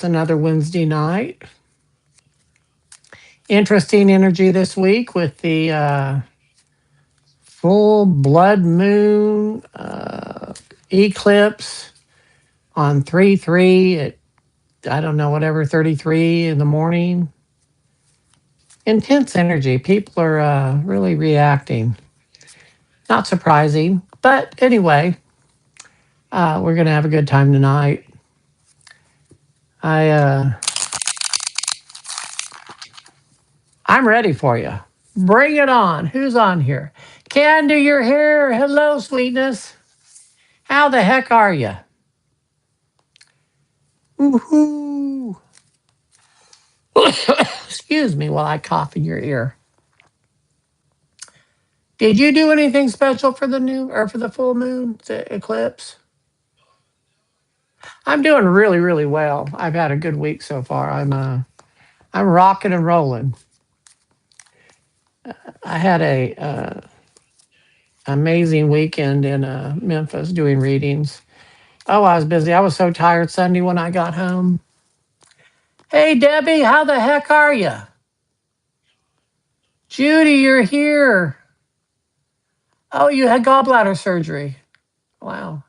Another Wednesday night. Interesting energy this week with the full blood moon eclipse on 3/3 at, I don't know, whatever, 33 in the morning. Intense energy. People are really reacting. Not surprising. But anyway, we're going to have a good time tonight. I I'm ready for you. Bring it on. Who's on here? Candy, you're here. Hello, sweetness. How the heck are you? Woohoo! Excuse me while I cough in your ear. Did you do anything special for the new or for the full moon the eclipse? I'm doing really, really well. I've had a good week so far. I'm rocking and rolling. I had a amazing weekend in Memphis doing readings. Oh, I was busy. I was so tired Sunday when I got home. Hey, Debbie, how the heck are you? Judy, you're here. Oh, you had gallbladder surgery. Wow.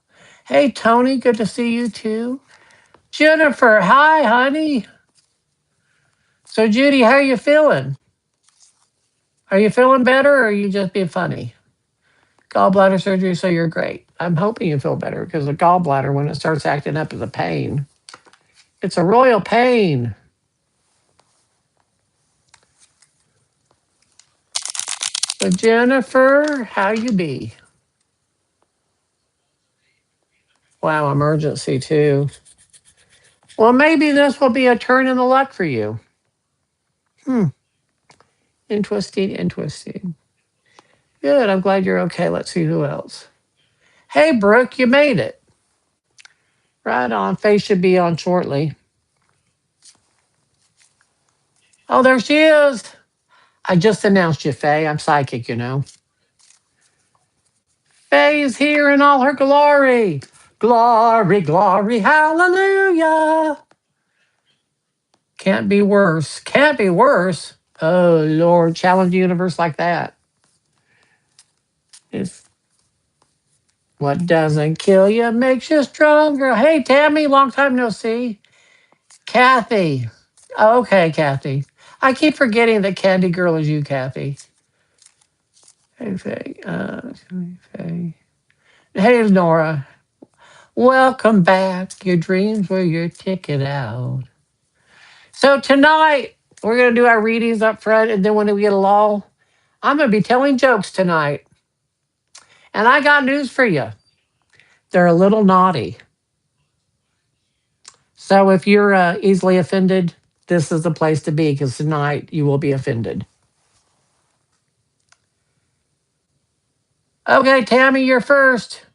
Hey, Tony, good to see you too. Jennifer, hi, honey. So, Judy, how are you feeling? Are you feeling better or are you just being funny? Gallbladder surgery, so you're great. I'm hoping you feel better because the gallbladder, when it starts acting up, is a pain. It's a royal pain. So, Jennifer, how you be? Wow, emergency too. Well, maybe this will be a turn in the luck for you. Hmm. Interesting, interesting. Good. I'm glad you're okay. Let's see who else. Hey, Brooke, you made it. Right on. Faye should be on shortly. Oh, there she is. I just announced you, Faye. I'm psychic, you know. Faye is here in all her glory. Glory, glory, hallelujah. Can't be worse. Can't be worse. Oh, Lord, challenge the universe like that. It's what doesn't kill you makes you stronger. Hey, Tammy, long time no see. Kathy. Okay, Kathy. I keep forgetting that Candy Girl is you, Kathy. Hey, Faye. Faye. Hey, Nora. Welcome back. Your dreams were your ticket out. So tonight, we're going to do our readings up front, and then when we get a lull, I'm going to be telling jokes tonight. And I got news for you. They're a little naughty. So if you're easily offended, this is the place to be because tonight you will be offended. Okay, Tammy, you're first.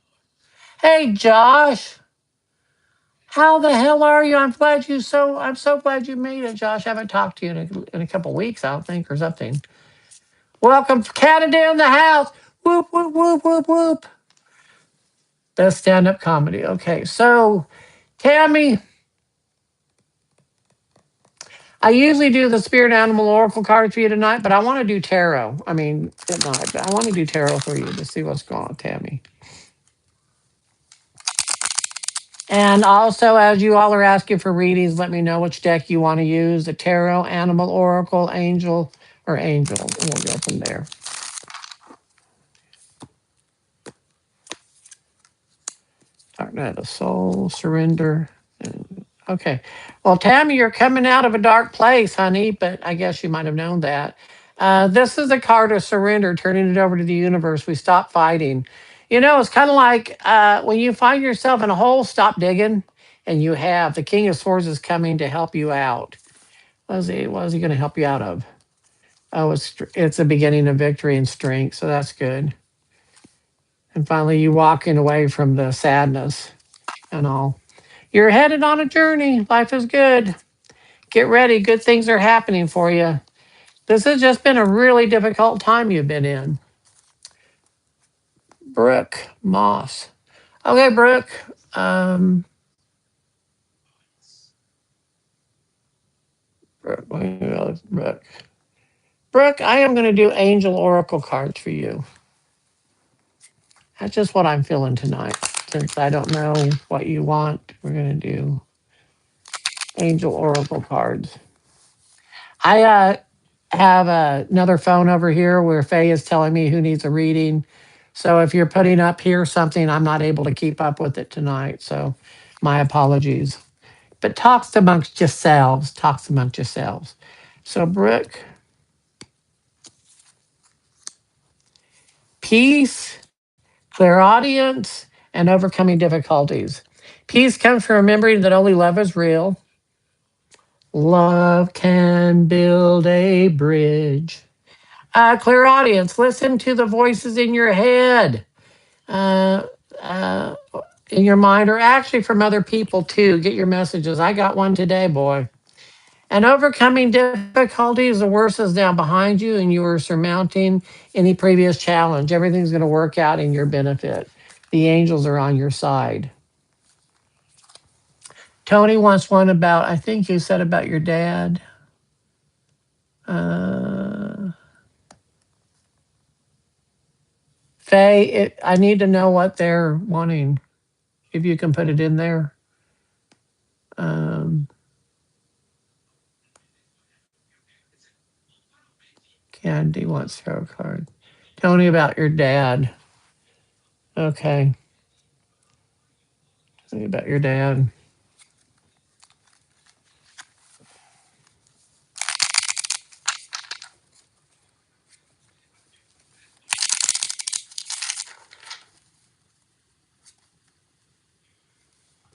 Hey, Josh. How the hell are you? I'm so glad you made it, Josh. I haven't talked to you in a couple weeks, I don't think, or something. Welcome to Canada in the house. Whoop, whoop, whoop, whoop, whoop. Best stand-up comedy. Okay, so Tammy, I usually do the spirit animal oracle card for you tonight, but I want to do tarot. I mean, tonight, but I want to do tarot for you to see what's going on, Tammy. And also, as you all are asking for readings, let me know which deck you want to use, the tarot, animal, oracle, angel, or angel. And we'll go from there. Dark Night of Soul, surrender. Okay. Well, Tammy, you're coming out of a dark place, honey, but I guess you might have known that. This is a card of surrender, turning it over to the universe. We stop fighting. You know, it's kind of like when you find yourself in a hole, stop digging. And you have the King of Swords is coming to help you out. What is he going to help you out of? Oh, it's the beginning of victory and strength, so that's good. And finally, you walking away from the sadness and all. You're headed on a journey. Life is good. Get ready. Good things are happening for you. This has just been a really difficult time you've been in. Brooke Moss. Okay, Brooke. Um, Brooke. Brooke, I am going to do angel oracle cards for you. That's just what I'm feeling tonight. Since I don't know what you want, we're going to do angel oracle cards. I have another phone over here where Faye is telling me who needs a reading. So if you're putting up here something, I'm not able to keep up with it tonight. So my apologies. But talks amongst yourselves. Talks amongst yourselves. So Brooke, peace, clairaudience, and overcoming difficulties. Peace comes from remembering that only love is real. Love can build a bridge. Clairaudience, listen to the voices in your head, uh, uh, in your mind, or actually from other people too. Get your messages. I got one today, boy. And overcoming difficulties, the worst is now behind you, and you are surmounting any previous challenge. Everything's going to work out in your benefit. The angels are on your side. Tony wants one about, I think you said about your dad. Faye, I need to know what they're wanting. If you can put it in there. Um, Candy wants tarot card. Tell me about your dad. Okay. Tell me about your dad.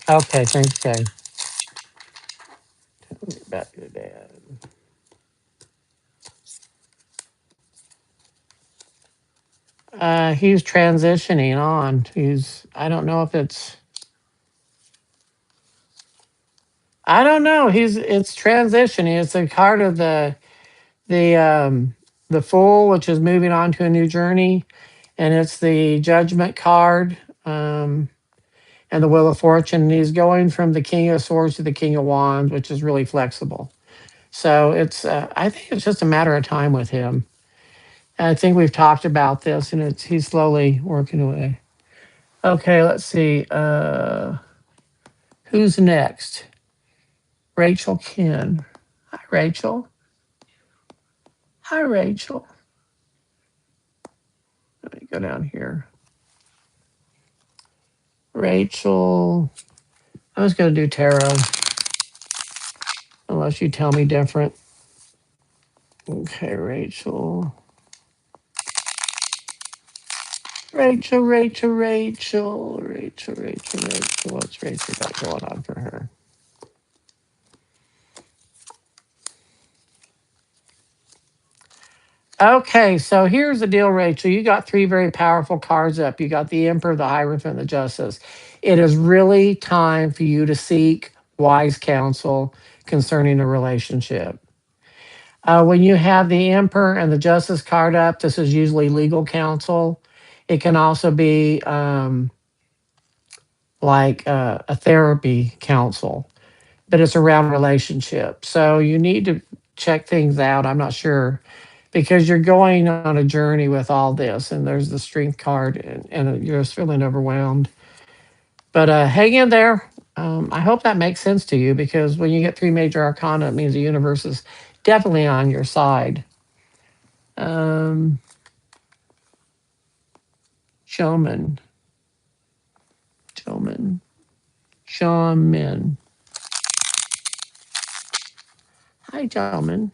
Okay, thanks, Faye. Tell me about your dad. He's transitioning on. I don't know if I don't know. It's transitioning. It's a card of the Fool, which is moving on to a new journey, and it's the Judgment card, and the Wheel of Fortune. And he's going from the King of Swords to the King of Wands, which is really flexible. So I think it's just a matter of time with him. I think we've talked about this, and he's slowly working away. Okay, let's see. Who's next? Rachel Ken. Hi, Rachel. Hi, Rachel. Let me go down here. Rachel. I was going to do tarot, unless you tell me different. Okay, Rachel. Rachel. What's Rachel got going on for her? Okay, so here's the deal, Rachel. You got three very powerful cards up. You got the Emperor, the Hierophant, and the Justice. It is really time for you to seek wise counsel concerning a relationship. When you have the Emperor and the Justice card up, this is usually legal counsel. It can also be like a therapy counsel, but it's around relationships. So you need to check things out. I'm not sure because you're going on a journey with all this, and there's the Strength card, and you're just feeling overwhelmed. But hang in there. I hope that makes sense to you because when you get three major arcana, it means the universe is definitely on your side. Shaman. Hi, gentlemen.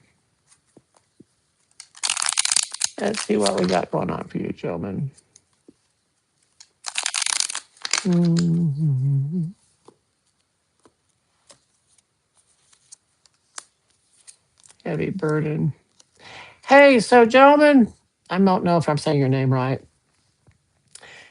Let's see what we got going on for you, gentlemen. Mhm. Heavy burden. Hey, so gentlemen, I don't know if I'm saying your name right.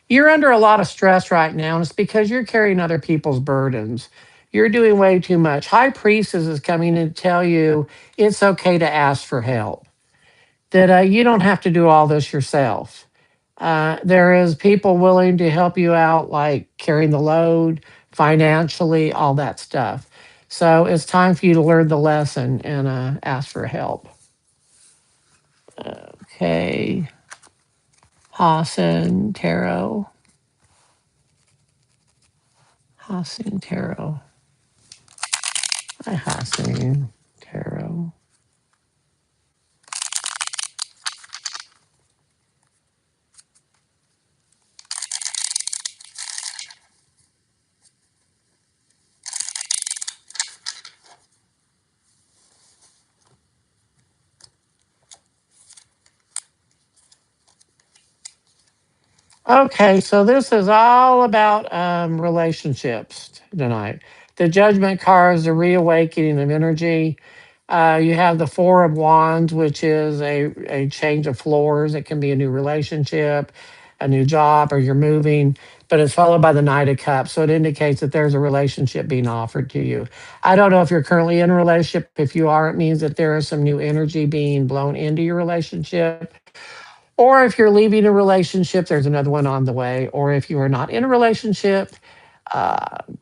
You're under a lot of stress right now, and it's because you're carrying other people's burdens. You're doing way too much. High Priestess is coming in to tell you it's okay to ask for help, that you don't have to do all this yourself. There is people willing to help you out, like carrying the load financially, all that stuff. So it's time for you to learn the lesson and ask for help. Okay. Hassan Tarot. Hassan Tarot. Hi, Hassan Tarot. Okay, so this is all about relationships tonight. The Judgment card is the reawakening of energy. You have the Four of Wands, which is a change of floors. It can be a new relationship, a new job, or you're moving, but it's followed by the Knight of Cups. So it indicates that there's a relationship being offered to you. I don't know if you're currently in a relationship. If you are, it means that there is some new energy being blown into your relationship. Or if you're leaving a relationship, there's another one on the way. Or if you are not in a relationship,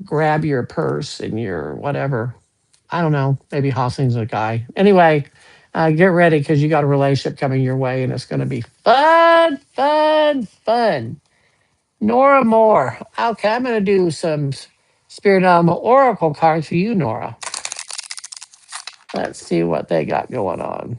grab your purse and your whatever. I don't know. Maybe Hosling's a guy. Anyway, get ready because you got a relationship coming your way and it's going to be fun, fun, fun. Nora Moore. Okay, I'm going to do some Spirit Animal Oracle cards for you, Nora. Let's see what they got going on.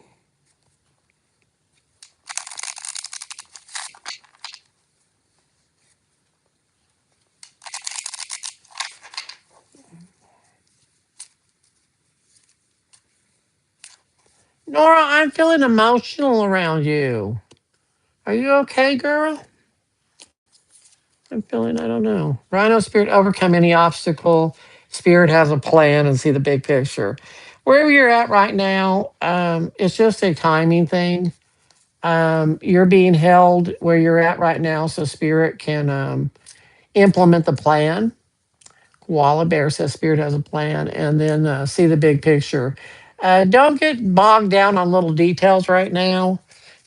Nora, I'm feeling emotional around you. Are you okay, girl? I'm feeling, I don't know. Rhino Spirit, overcome any obstacle. Spirit has a plan and see the big picture. Wherever you're at right now, it's just a timing thing. You're being held where you're at right now so Spirit can implement the plan. Koala Bear says Spirit has a plan and then see the big picture. Don't get bogged down on little details right now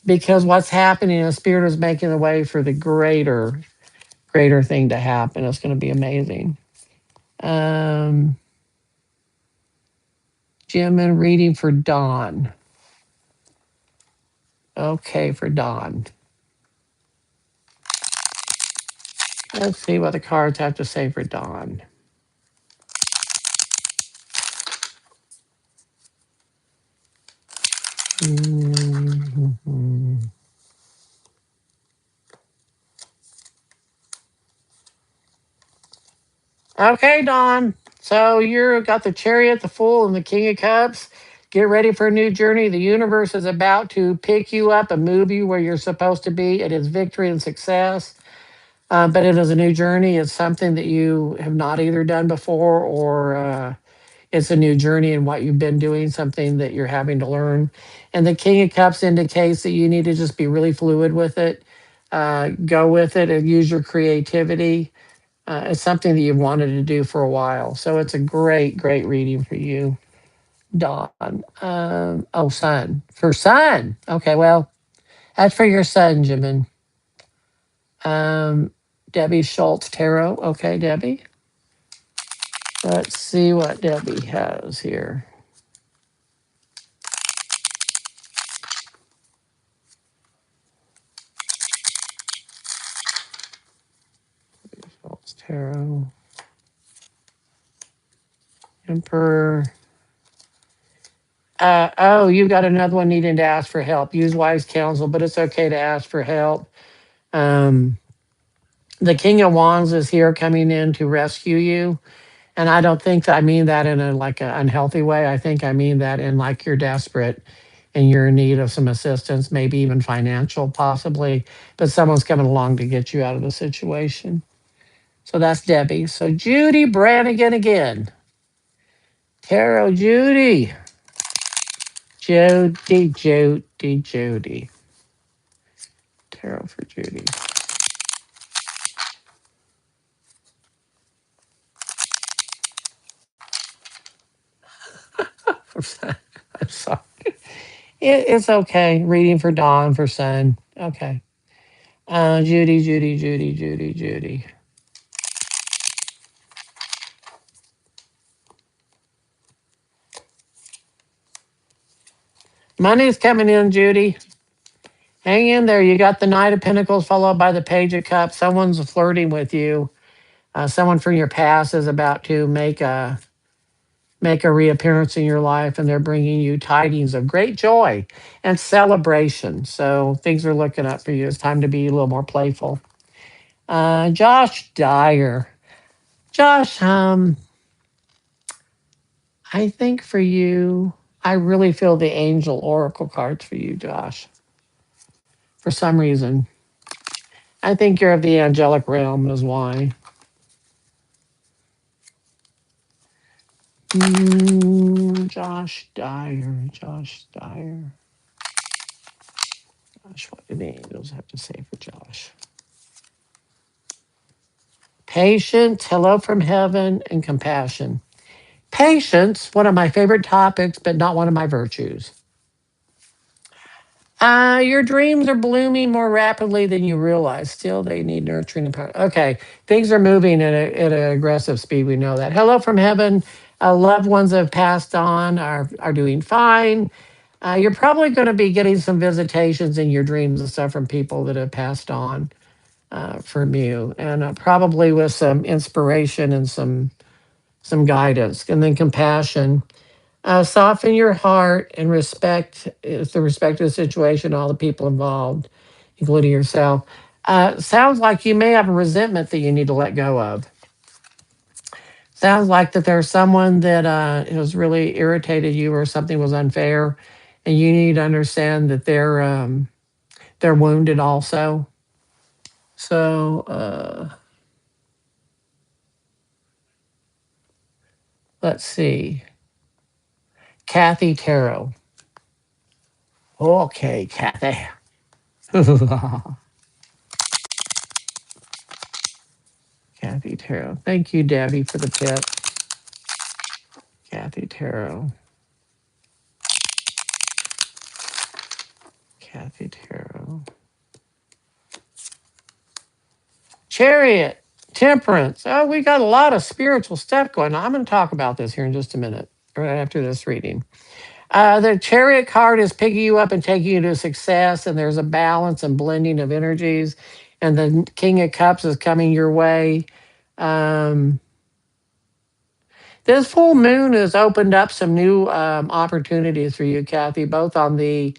because what's happening is Spirit is making the way for the greater thing to happen. It's going to be amazing. Um, Jim and reading for Dawn. Okay, for Dawn. Let's see what the cards have to say for Dawn. Mm-hmm. Okay, Dawn. So you got the Chariot, the Fool, and the King of Cups. Get ready for a new journey. The universe is about to pick you up and move you where you're supposed to be. It is victory and success, but it is a new journey. It's something that you have not either done before or it's a new journey in what you've been doing, something that you're having to learn. And the King of Cups indicates that you need to just be really fluid with it, go with it, and use your creativity. It's something that you've wanted to do for a while. So it's a great, great reading for you, Dawn. Oh, son. For son. Okay, well, that's for your son, Jimin. Um, Debbie Schultz Tarot. Okay, Debbie. Let's see what Debbie has here. Schultz Tarot. Emperor. Oh, you got another one needing to ask for help. Use wise counsel, but it's okay to ask for help. Um, the King of Wands is here coming in to rescue you. And I don't think I mean that in a like an unhealthy way. I think I mean that in like you're desperate and you're in need of some assistance, maybe even financial, possibly. But someone's coming along to get you out of the situation. So that's Debbie. So Judy Brannigan again. Tarot Judy. Jody, Jody, Jody. Tarot for Judy. I'm sorry. It's okay. Reading for Dawn for Sun. Okay. Judy, Judy, Judy, Judy, Judy. Money's coming in, Judy. Hang in there. You got the Knight of Pentacles followed by the Page of Cups. Someone's flirting with you. Someone from your past is about to make a reappearance in your life, and they're bringing you tidings of great joy and celebration. So things are looking up for you. It's time to be a little more playful. Josh Dyer. Josh, I think for you, I really feel the angel oracle cards for you, Josh. For some reason, I think you're of the angelic realm, is why. Josh Dyer. Josh Dyer. Gosh, what do the angels have to say for Josh? Patience, hello from heaven, and compassion. Patience, one of my favorite topics, but not one of my virtues. Your dreams are blooming more rapidly than you realize. Still, they need nurturing and power. Okay, things are moving at an aggressive speed. We know that. Hello from heaven. Loved ones that have passed on are doing fine. You're probably going to be getting some visitations in your dreams and stuff from people that have passed on from you, and probably with some inspiration and some guidance, and then compassion. Soften your heart and respect the respect of the situation, all the people involved, including yourself. Sounds like you may have a resentment that you need to let go of. Sounds like that there's someone that has really irritated you or something was unfair, and you need to understand that they're wounded also. So let's see. Kathy Tarot. Okay, Kathy. Kathy Tarot. Thank you, Debbie, for the tip. Kathy Tarot. Kathy Tarot. Chariot. Temperance. Oh, we got a lot of spiritual stuff going on. I'm going to talk about this here in just a minute, right after this reading. The Chariot card is picking you up and taking you to success, and there's a balance and blending of energies. And the King of Cups is coming your way. This full moon has opened up some new opportunities for you, Kathy, both on the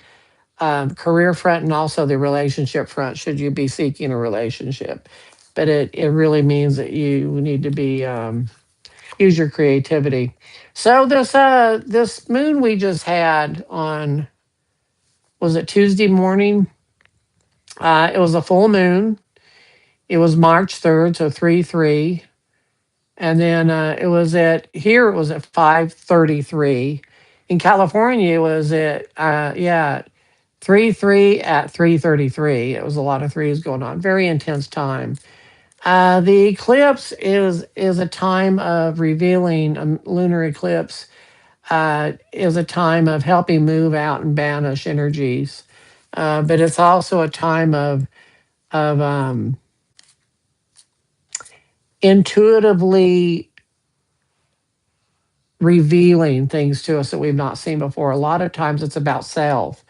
career front and also the relationship front, should you be seeking a relationship. But it really means that you need to be use your creativity. So this moon we just had on, was it Tuesday morning? It was a full moon. It was March 3rd, so 3/3. And then it was at 5:33. In California, it was at 3/3 at 3:33. It was a lot of threes going on. Very intense time. The eclipse is a time of revealing. A lunar eclipse is a time of helping move out and banish energies, but it's also a time of intuitively revealing things to us that we've not seen before. A lot of times, it's about self.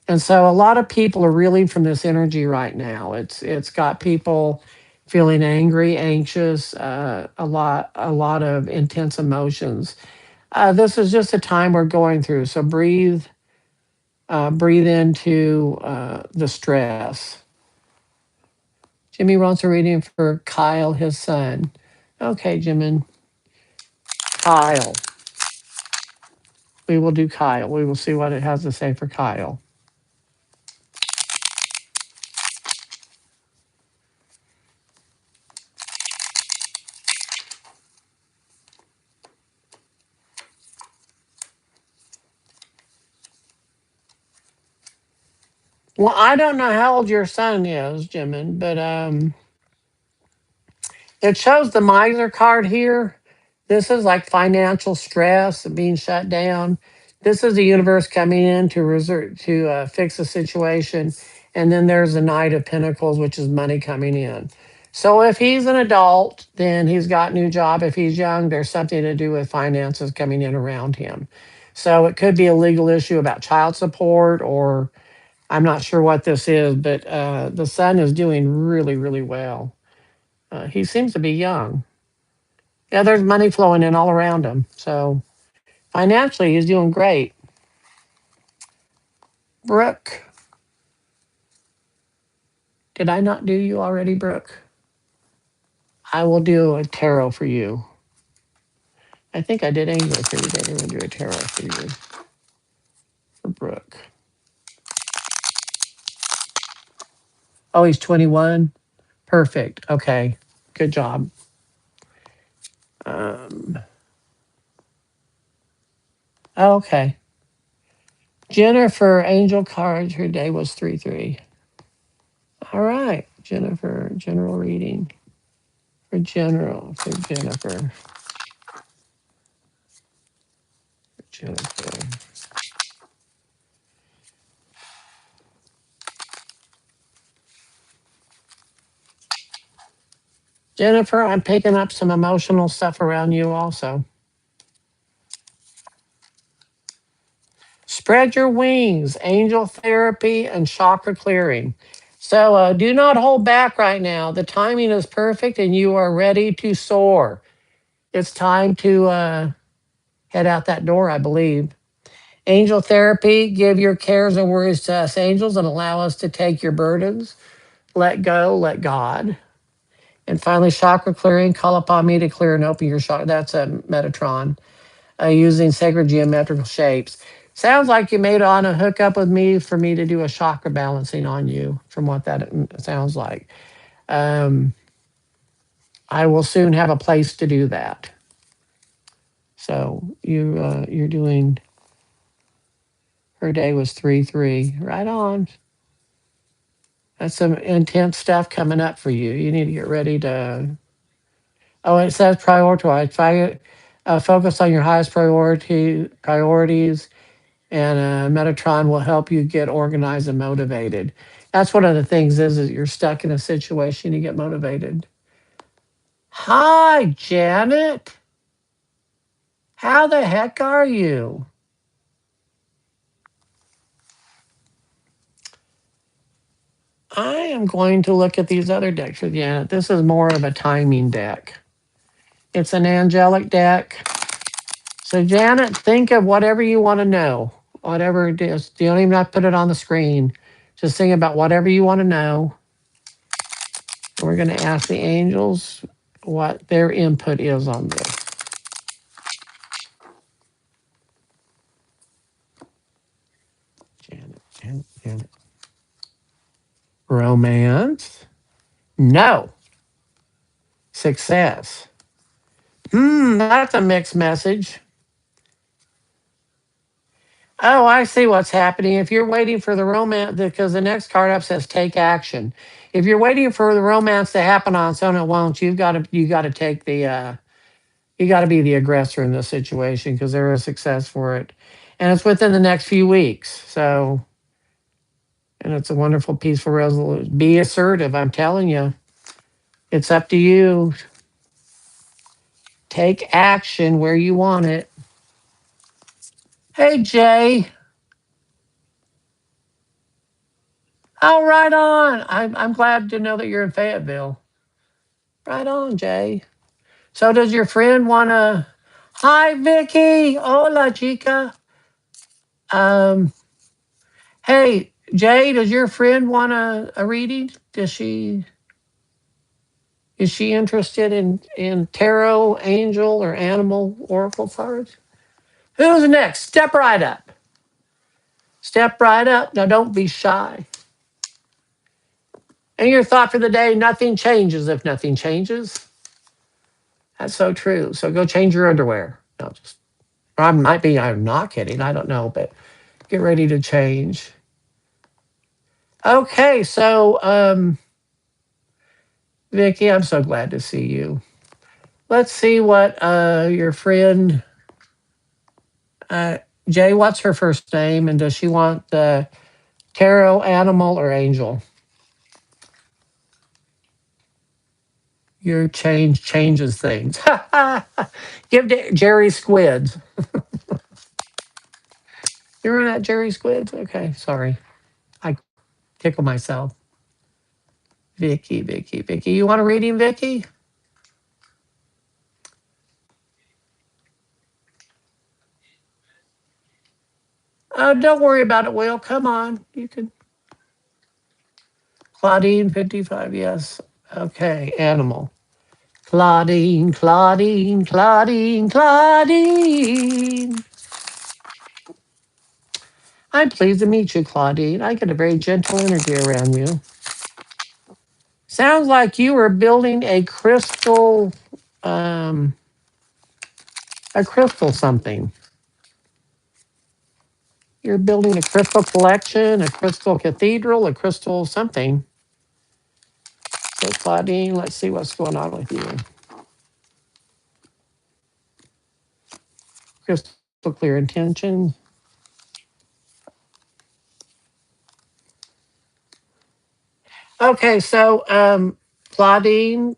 And so a lot of people are reeling from this energy right now. It's got people feeling angry, anxious, a lot of intense emotions. This is just a time we're going through. So breathe into the stress. Jimmy wants a reading for Kyle, his son. Okay, Jimmy. Kyle. We will do Kyle. We will see what it has to say for Kyle. Well, I don't know how old your son is, Jimin, but it shows the miser card here. This is like financial stress and being shut down. This is the universe coming in to fix a situation, and then there's the Knight of Pentacles, which is money coming in. So if he's an adult, then he's got a new job. If he's young, there's something to do with finances coming in around him. So it could be a legal issue about child support, or I'm not sure what this is, but the son is doing really, really well. He seems to be young. Yeah, there's money flowing in all around him. So financially, he's doing great. Brooke, did I not do you already, Brooke? I will do a tarot for you. I think I did angel for you, but I'm going to do a tarot for you, for Brooke. Oh, he's 21? Perfect. Okay. Good job. Um, okay. Jennifer, angel cards, her day was 3-3. All right. Jennifer, general reading. For Jennifer. Jennifer. Jennifer, I'm picking up some emotional stuff around you also. Spread your wings, angel therapy, and chakra clearing. So do not hold back right now. The timing is perfect and you are ready to soar. It's time to head out that door, I believe. Angel therapy, give your cares and worries to us angels and allow us to take your burdens. Let go, let God. And finally, chakra clearing, call upon me to clear and open your chakra. That's a Metatron. Using sacred geometrical shapes. Sounds like you made on a hookup with me for me to do a chakra balancing on you, from what that sounds like. Um, I will soon have a place to do that. So you're doing. Her day was 3-3. Right on. That's some intense stuff coming up for you. You need to get ready to. Oh, it says prioritize. Focus on your highest priorities, and Metatron will help you get organized and motivated. That's one of the things is you're stuck in a situation, you get motivated. Hi, Janet. How the heck are you? I am going to look at these other decks with Janet. This is more of a timing deck. It's an angelic deck. So, Janet, think of whatever you want to know, whatever it is. You don't even have to put it on the screen. Just think about whatever you want to know. We're going to ask the angels what their input is on this. Janet. Romance? No. Success? That's a mixed message. Oh, I see what's happening. If you're waiting for the romance, because the next card up says take action. If you're waiting for the romance to happen on its own, it won't. You got to take the you got to be the aggressor in this situation because there is success for it, and it's within the next few weeks. So, and it's a wonderful, peaceful resolution. Be assertive. I'm telling you, it's up to you. Take action where you want it. Hey, Jay. Oh, right on. I'm glad to know that you're in Fayetteville. Right on, Jay. So, does your friend want to? Hi, Vicky. Hola, chica. Um, hey, Jay, does your friend want a reading? Does she? Is she interested in tarot, angel, or animal oracle cards? Who's next? Step right up. Step right up. Now, don't be shy. And your thought for the day: nothing changes if nothing changes. That's so true. So go change your underwear. No, just or I might be. I'm not kidding. I don't know, but get ready to change. Okay, so Vicky, I'm so glad to see you. Let's see what your friend uh, Jay. What's her first name, and does she want the tarot, animal, or angel? Your change changes things. Give Jerry squids. You remember that Jerry Squids? Okay, sorry. I tickle myself. Vicky, Vicky, Vicky. You want a reading, Vicky? Oh, don't worry about it, Will. Come on. You can. Claudine, 55, yes. Okay, animal. Claudine, Claudine, Claudine, Claudine. I'm pleased to meet you, Claudine. I get a very gentle energy around you. Sounds like you were building um, a crystal something. You're building a crystal collection, a crystal cathedral, a crystal something. So, Claudine, let's see what's going on with you. Crystal clear intention. Okay, so Claudine,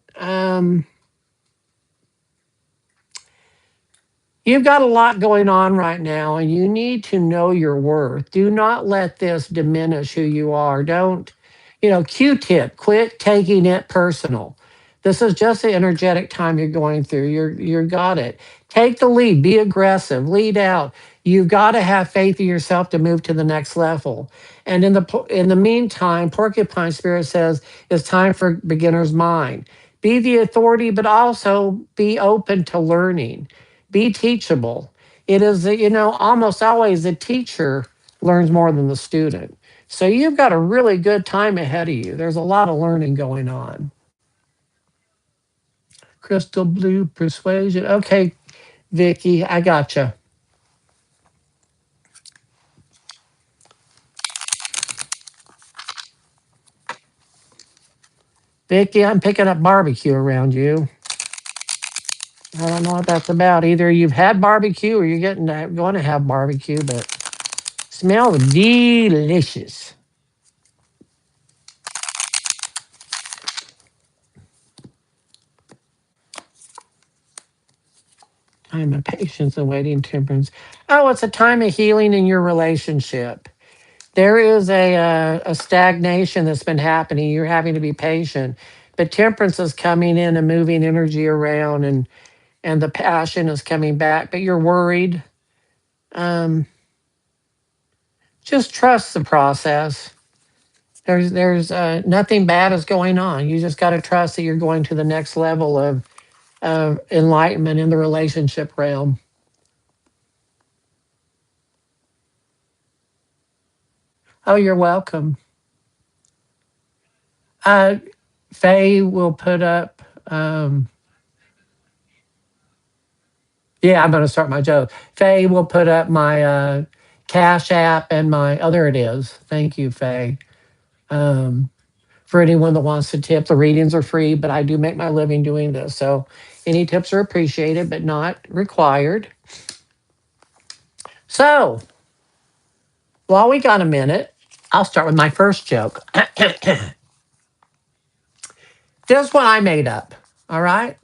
you've got a lot going on right now, and you need to know your worth. Do not let this diminish who you are. Don't, Q-tip, quit taking it personal. This is just the energetic time you're going through. You're got it. Take the lead, be aggressive, lead out. You've got to have faith in yourself to move to the next level. And in the meantime, Porcupine Spirit says it's time for beginner's mind. Be the authority, but also be open to learning, be teachable. It is, almost always the teacher learns more than the student. So you've got a really good time ahead of you. There's a lot of learning going on. Crystal blue persuasion. Okay, Vicky, I gotcha. Vicky, I'm picking up barbecue around you. I don't know what that's about. Either you've had barbecue or you're going to have barbecue, but smells delicious. Time of patience and waiting temperance. Oh, it's a time of healing in your relationship. There is a stagnation that's been happening. You're having to be patient, but temperance is coming in and moving energy around, and the passion is coming back. But you're worried. Um, just trust the process. There's nothing bad is going on. You just got to trust that you're going to the next level of enlightenment in the relationship realm. Oh, you're welcome. Uh, Faye will put up. Yeah, I'm going to start my joke. Faye will put up my Cash App and my. Oh, there it is. Thank you, Faye. Um, for anyone that wants to tip, the readings are free, but I do make my living doing this. So any tips are appreciated, but not required. So while we got a minute, I'll start with my first joke. This one I made up. All right.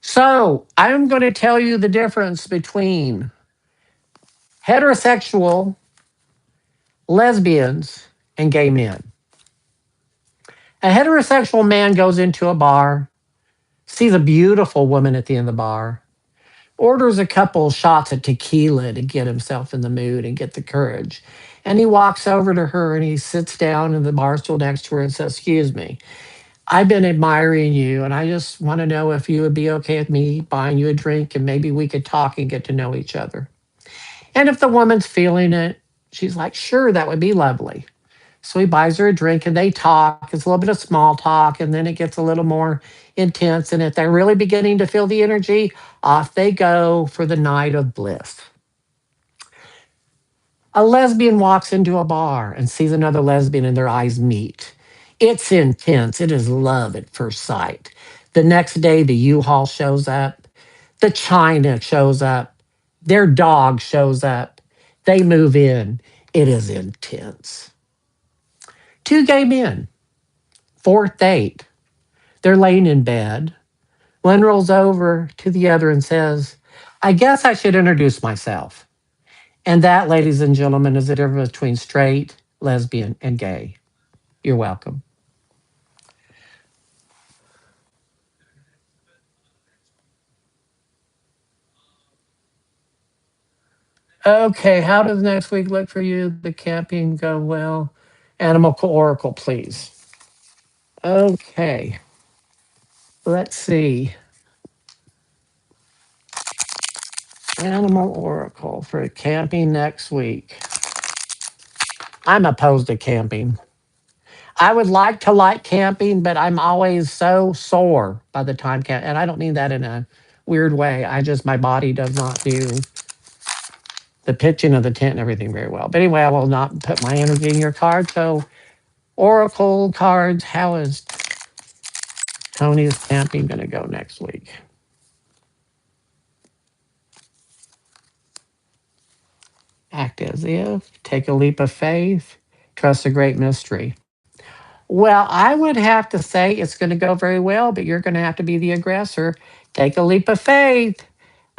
So I'm going to tell you the difference between heterosexual, lesbians, and gay men. A heterosexual man goes into a bar, sees a beautiful woman at the end of the bar, orders a couple shots of tequila to get himself in the mood and get the courage. And he walks over to her and he sits down in the bar stool next to her and says, "Excuse me, I've been admiring you and I just want to know if you would be okay with me buying you a drink and maybe we could talk and get to know each other." And if the woman's feeling it, she's like, "Sure, that would be lovely." So he buys her a drink and they talk. It's a little bit of small talk and then it gets a little more intense. And if they're really beginning to feel the energy, off they go for the night of bliss. A lesbian walks into a bar and sees another lesbian and their eyes meet. It's intense. It is love at first sight. The next day, the U-Haul shows up, the China shows up, their dog shows up. They move in. It is intense. Two gay men, fourth date. They're laying in bed. One rolls over to the other and says, I guess I should introduce myself. And that, ladies and gentlemen, is the difference between straight, lesbian, and gay. You're welcome. Okay, how does next week look for you? The camping go well? Animal Oracle, please. Okay, let's see. Animal Oracle for camping next week. I'm opposed to camping. I would like camping, but I'm always so sore by the time and I don't mean that in a weird way. I just my body does not do the pitching of the tent and everything very well. But anyway, I will not put my energy in your card. So Oracle cards, how is Tony's camping going to go next week? Act as if, take a leap of faith, trust a great mystery. Well, I would have to say it's going to go very well, but you're going to have to be the aggressor. Take a leap of faith,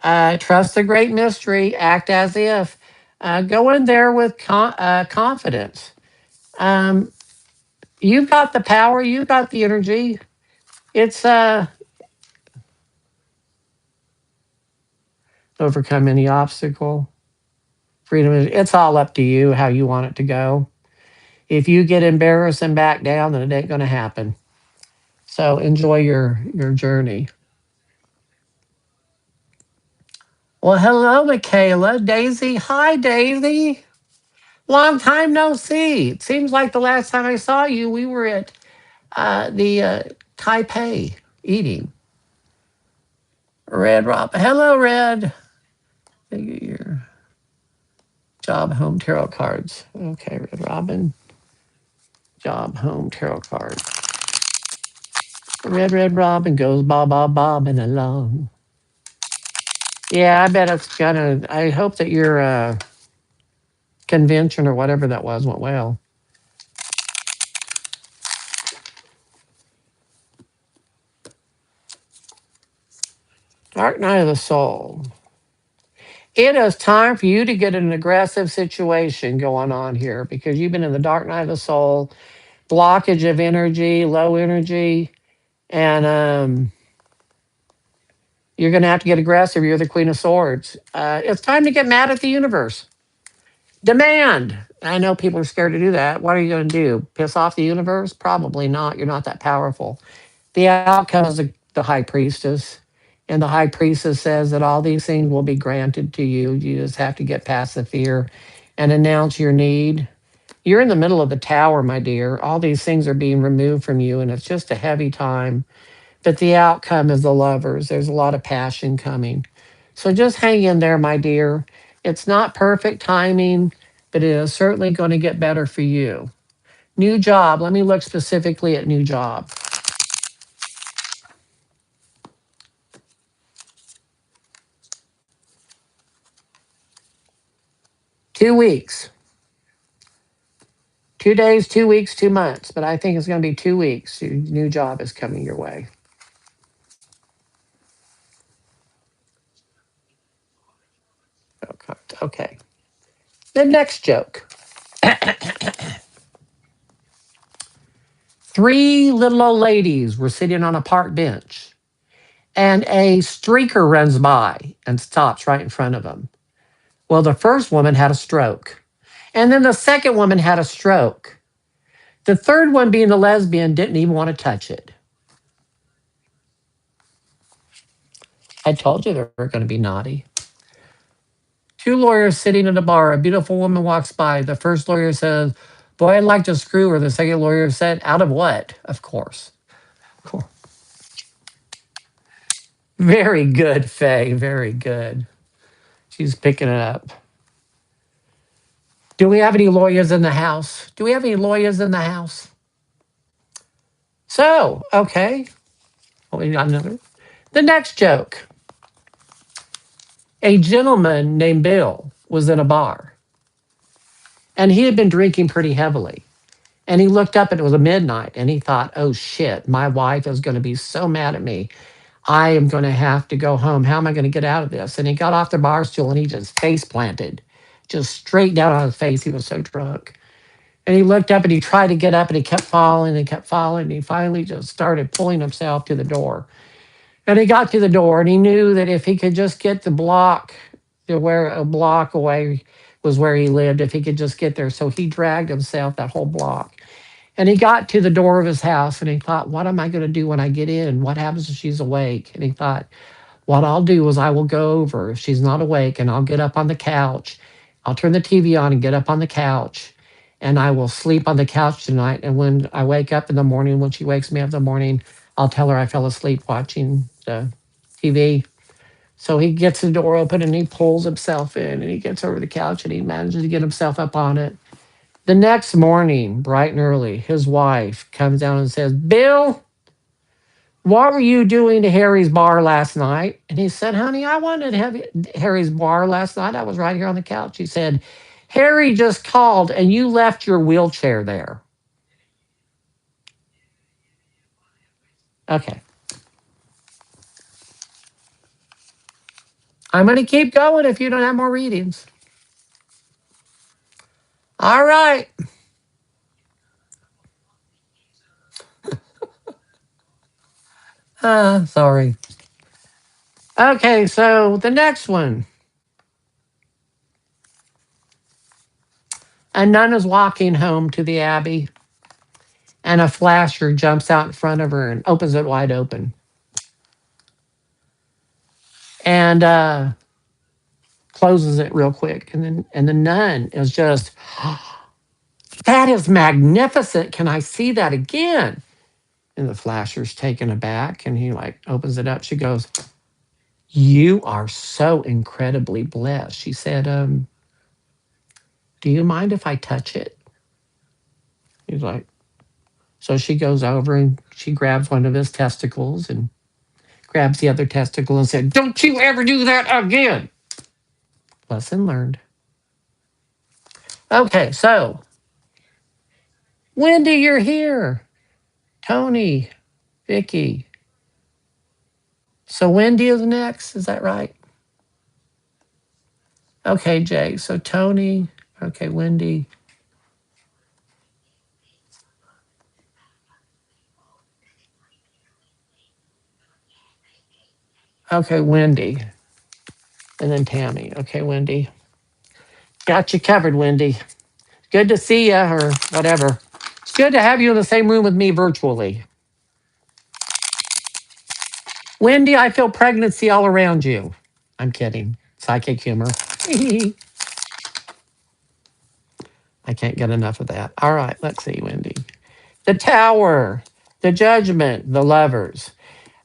trust the great mystery, act as if. Go in there with confidence. Um, you've got the power, you've got the energy. It's overcome any obstacle. Freedom is, it's all up to you how you want it to go. If you get embarrassed and back down, then it ain't going to happen. So enjoy your journey. Well, hello, Michaela. Daisy. Hi, Daisy. Long time no see. It seems like the last time I saw you, we were at the Taipei eating. Red Rob. Hello, Red. Your job home tarot cards. Okay, Red Robin. Job home tarot card. Red Robin goes bobbing along. Yeah, I bet it's gonna. I hope that your convention or whatever that was went well. Dark Night of the Soul. It is time for you to get an aggressive situation going on here because you've been in the Dark Night of the Soul, blockage of energy, low energy, and you're going to have to get aggressive. You're the Queen of Swords. It's time to get mad at the universe. Demand. I know people are scared to do that. What are you going to do? Piss off the universe? Probably not. You're not that powerful. The outcome is the high priestess. And the high priestess says that all these things will be granted to you. You just have to get past the fear and announce your need. You're in the middle of the tower, my dear. All these things are being removed from you, and it's just a heavy time. But the outcome is the lovers. There's a lot of passion coming. So just hang in there, my dear. It's not perfect timing, but it is certainly going to get better for you. New job. Let me look specifically at new job. 2 weeks. 2 days, 2 weeks, 2 months. But I think it's going to be 2 weeks. Your new job is coming your way. Okay. The next joke. Three little old ladies were sitting on a park bench, and a streaker runs by and stops right in front of them. Well, the first woman had a stroke, and then the second woman had a stroke. The third one, being a lesbian, didn't even want to touch it. I told you they were going to be naughty. Two lawyers sitting at a bar. A beautiful woman walks by. The first lawyer says, "Boy, I'd like to screw her." The second lawyer said, "Out of what?" Of course. Cool. Very good, Faye. Very good. She's picking it up. Do we have any lawyers in the house? Do we have any lawyers in the house? So, okay. Well, we got another. The next joke. A gentleman named Bill was in a bar, and he had been drinking pretty heavily. And he looked up and it was midnight, and he thought, "Oh shit, my wife is going to be so mad at me. I am going to have to go home. How am I going to get out of this? And he got off the bar stool and he just face planted, just straight down on his face. He was so drunk. And he looked up and he tried to get up and he kept falling and kept falling. And he finally just started pulling himself to the door. And he got to the door and he knew that if he could just get the block to where a block away was where he lived, if he could just get there. So he dragged himself that whole block. And he got to the door of his house and he thought, what am I going to do when I get in? What happens if she's awake? And he thought, what I'll do is I will go over if she's not awake and I'll get up on the couch. I'll turn the TV on and get up on the couch and I will sleep on the couch tonight. And when I wake up in the morning, when she wakes me up in the morning, I'll tell her I fell asleep watching the TV. So he gets the door open and he pulls himself in and he gets over the couch and he manages to get himself up on it. The next morning, bright and early, his wife comes down and says, Bill, what were you doing to Harry's bar last night? And he said, honey, I wanted to have Harry's bar last night. I was right here on the couch. He said, Harry just called and you left your wheelchair there. Okay. I'm going to keep going if you don't have more readings. All right. Sorry. Okay, so the next one. A nun is walking home to the abbey, and a flasher jumps out in front of her and opens it wide open. And closes it real quick. And the nun is just, that is magnificent. Can I see that again? And the flasher's taken aback and he like opens it up. She goes, you are so incredibly blessed. She said, do you mind if I touch it? He's like, so she goes over and she grabs one of his testicles and grabs the other testicle and said, don't you ever do that again. Lesson learned. Okay, so Wendy, you're here. Tony, Vicky. So Wendy is next. Is that right? Okay, Jay. So Tony. Okay, Wendy. Okay, Wendy. And then Tammy. Okay, Wendy. Got you covered, Wendy. Good to see you, or whatever. It's good to have you in the same room with me virtually. Wendy, I feel pregnancy all around you. I'm kidding. Psychic humor. I can't get enough of that. All right, let's see, Wendy. The Tower, the Judgment, the Lovers.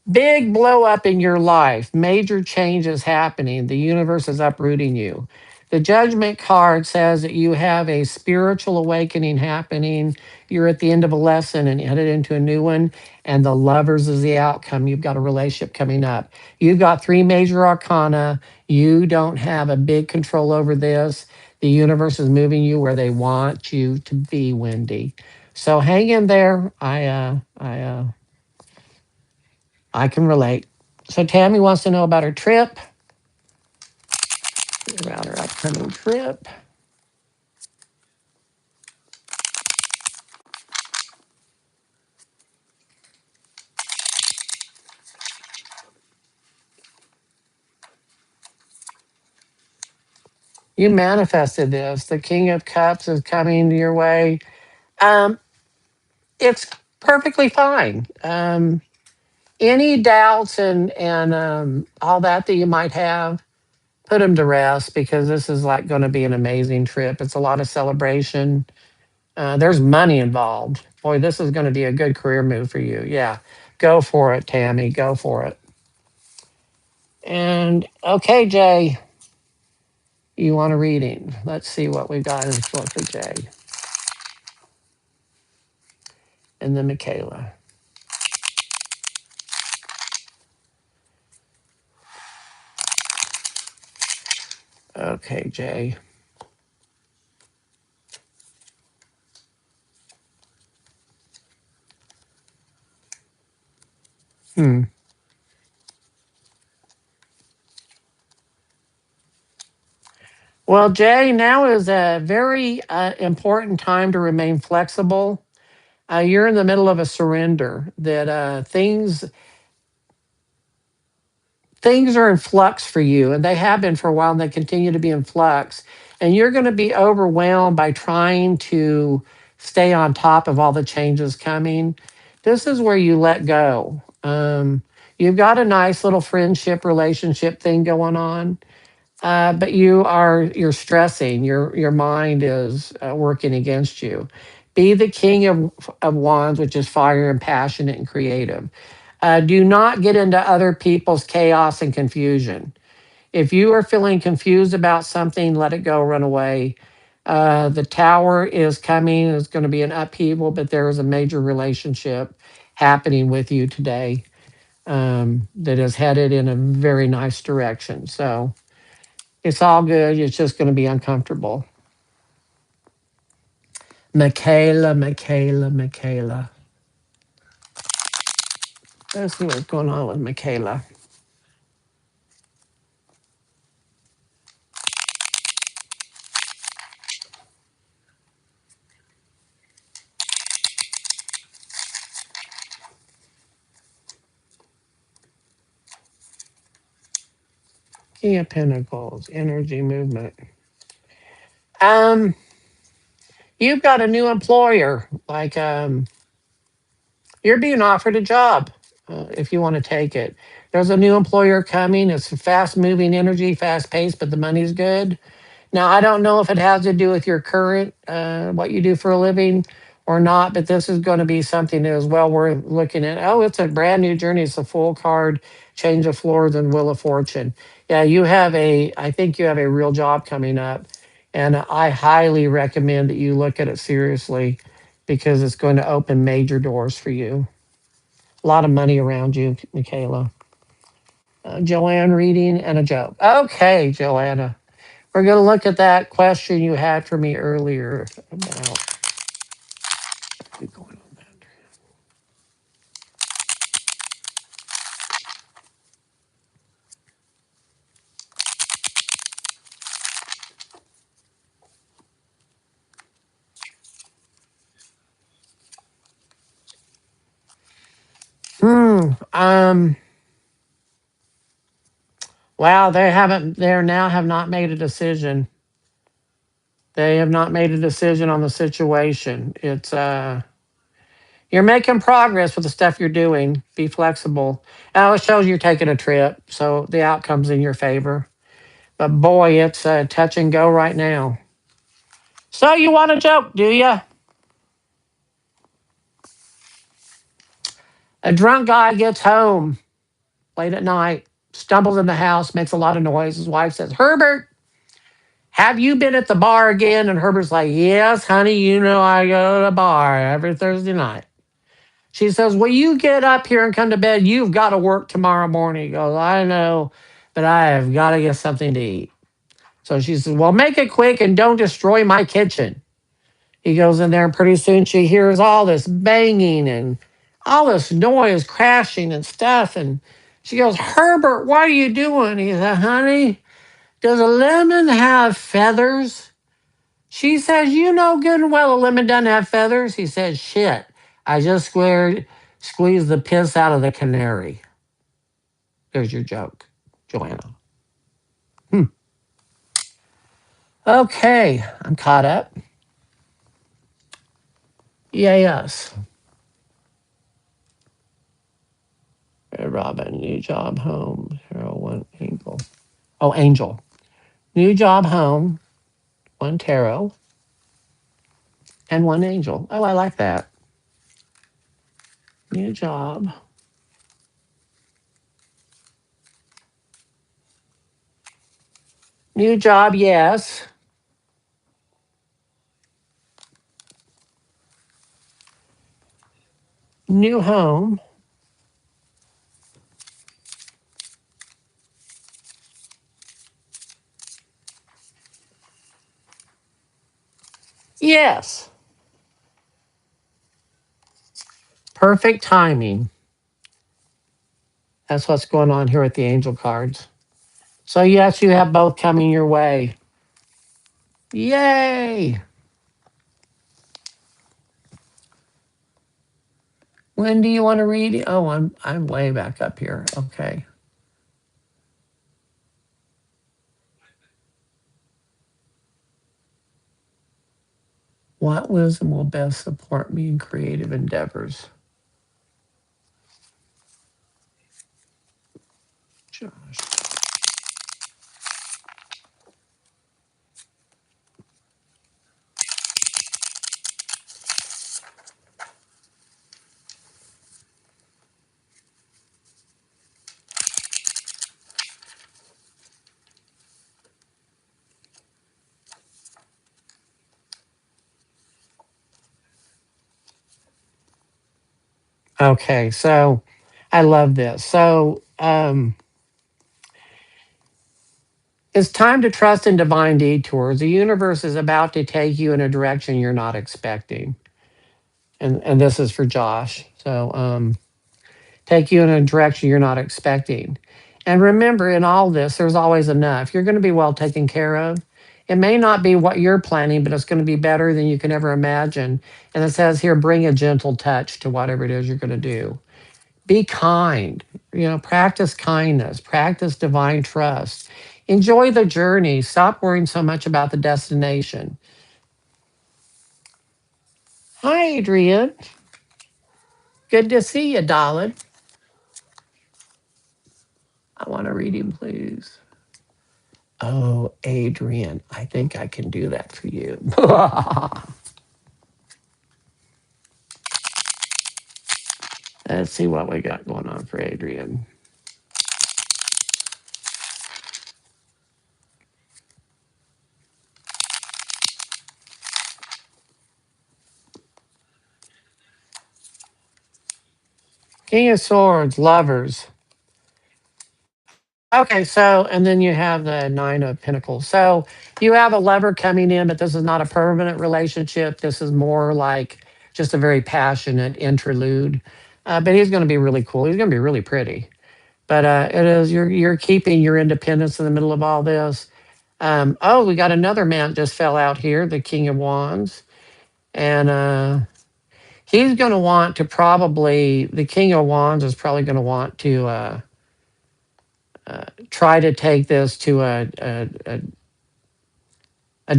Big blow up in your life, major changes happening. The universe is uprooting you. The Judgment card says that you have a spiritual awakening happening. You're at the end of a lesson and headed into a new one. And the Lovers is the outcome. You've got a relationship coming up. You've got three major arcana. You don't have a big control over this. The universe is moving you where they want you to be, Wendy. So hang in there. I can relate. So Tammy wants to know about her trip, about her upcoming trip. You manifested this. The King of Cups is coming your way. Um, it's perfectly fine. Any doubts and all that you might have, put them to rest because this is like going to be an amazing trip. It's a lot of celebration. There's money involved. Boy, this is going to be a good career move for you. Yeah, go for it, Tammy. Go for it. And okay, Jay, you want a reading? Let's see what we've got in store for Jay. And then Michaela. Okay, Jay. Hmm. Well, Jay, now is a very important time to remain flexible. You're in the middle of a surrender that things are in flux for you, and they have been for a while, and they continue to be in flux. And you're going to be overwhelmed by trying to stay on top of all the changes coming. This is where you let go. You've got a nice little friendship relationship thing going on, but you're stressing. Your mind is working against you. Be the king of wands, which is fire and passionate and creative. Do not get into other people's chaos and confusion. If you are feeling confused about something, let it go, run away. The tower is coming, it's going to be an upheaval, but there is a major relationship happening with you today that is headed in a very nice direction. So it's all good. It's just going to be uncomfortable. Michaela, Michaela, Michaela. Let's see what's going on with Michaela. King of Pentacles, energy movement. Um, you've got a new employer. Like you're being offered a job if you want to take it. There's a new employer coming. It's fast moving energy, fast paced, but the money's good. Now, I don't know if it has to do with your current, what you do for a living or not, but this is going to be something that is well worth looking at. Oh, it's a brand new journey. It's a full card, change of floors, and Wheel of Fortune. Yeah, I think you have a real job coming up. And I highly recommend that you look at it seriously because it's going to open major doors for you. A lot of money around you, Michaela. Joanne reading and a joke. Okay, Joanna. We're going to look at that question you had for me earlier about what's going on. Hmm. Wow. They now have not made a decision. They have not made a decision on the situation. You're making progress with the stuff you're doing. Be flexible. Now it shows you're taking a trip, so the outcome's in your favor. But boy, it's touch and go right now. So you want a joke, do you? A drunk guy gets home late at night, stumbles in the house, makes a lot of noise. His wife says, Herbert, have you been at the bar again? And Herbert's like, yes, honey, you know I go to the bar every Thursday night. She says, will you get up here and come to bed? You've got to work tomorrow morning. He goes, I know, but I have got to get something to eat. So she says, well, make it quick and don't destroy my kitchen. He goes in there, and pretty soon she hears all this banging and all this noise crashing and stuff. And she goes, Herbert, what are you doing? He said, honey, does a lemon have feathers? She says, you know good and well a lemon doesn't have feathers. He says, shit, I just squeezed the piss out of the canary. There's your joke, Joanna. Hmm. Okay, I'm caught up. Yes. Red Robin, new job, home, hero, one, angel. Oh, angel. New job, home, one tarot, and one angel. Oh, I like that. New job. New job, yes. New home. Yes. Perfect timing. That's what's going on here with the angel cards. So, yes, you have both coming your way. Yay! When do you want to read? Oh, I'm way back up here. Okay. What wisdom will best support me in creative endeavors? Josh. Okay, so I love this. So it's time to trust in divine detours. The universe is about to take you in a direction you're not expecting. And this is for Josh. So take you in a direction you're not expecting. And remember, in all this, there's always enough. You're going to be well taken care of. It may not be what you're planning, but it's going to be better than you can ever imagine. And it says here, bring a gentle touch to whatever it is you're going to do. Be kind, practice kindness, practice divine trust. Enjoy the journey. Stop worrying so much about the destination. Hi, Adrian. Good to see you, darling. I want to read him, please. Oh, Adrian, I think I can do that for you. Let's see what we got going on for Adrian. King of Swords, lovers. Okay, so, and then you have the Nine of Pentacles. So you have a lover coming in, but this is not a permanent relationship. This is more like just a very passionate interlude. But he's going to be really cool. He's going to be really pretty. But it is you're keeping your independence in the middle of all this. Oh, we got another man just fell out here, the King of Wands, and he's going to want to probably the King of Wands is probably going to want to try to take this to a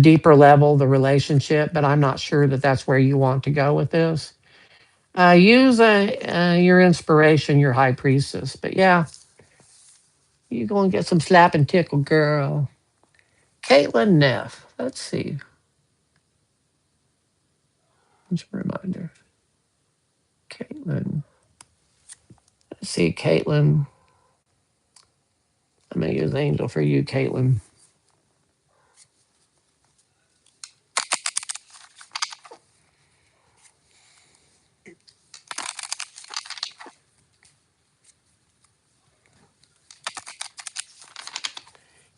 deeper level, the relationship. But I'm not sure that that's where you want to go with this. Use your inspiration, your high priestess. But yeah, you go and get some slap and tickle, girl. Caitlin Neff. Let's see. Just a reminder. Caitlin. Let's see, Caitlin. I'm going to use Angel for you, Caitlin.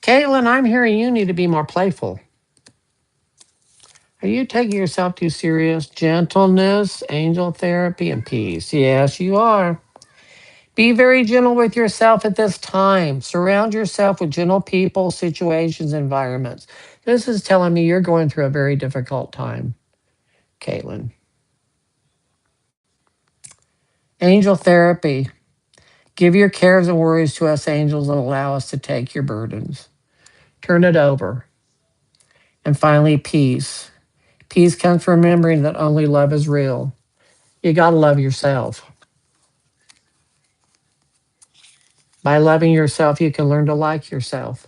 Caitlin, I'm hearing you need to be more playful. Are you taking yourself too serious? Gentleness, angel therapy, and peace. Yes, you are. Be very gentle with yourself at this time. Surround yourself with gentle people, situations, environments. This is telling me you're going through a very difficult time, Caitlin. Angel therapy. Give your cares and worries to us angels and allow us to take your burdens. Turn it over. And finally, peace. Peace comes from remembering that only love is real. You got to love yourself. By loving yourself, you can learn to like yourself.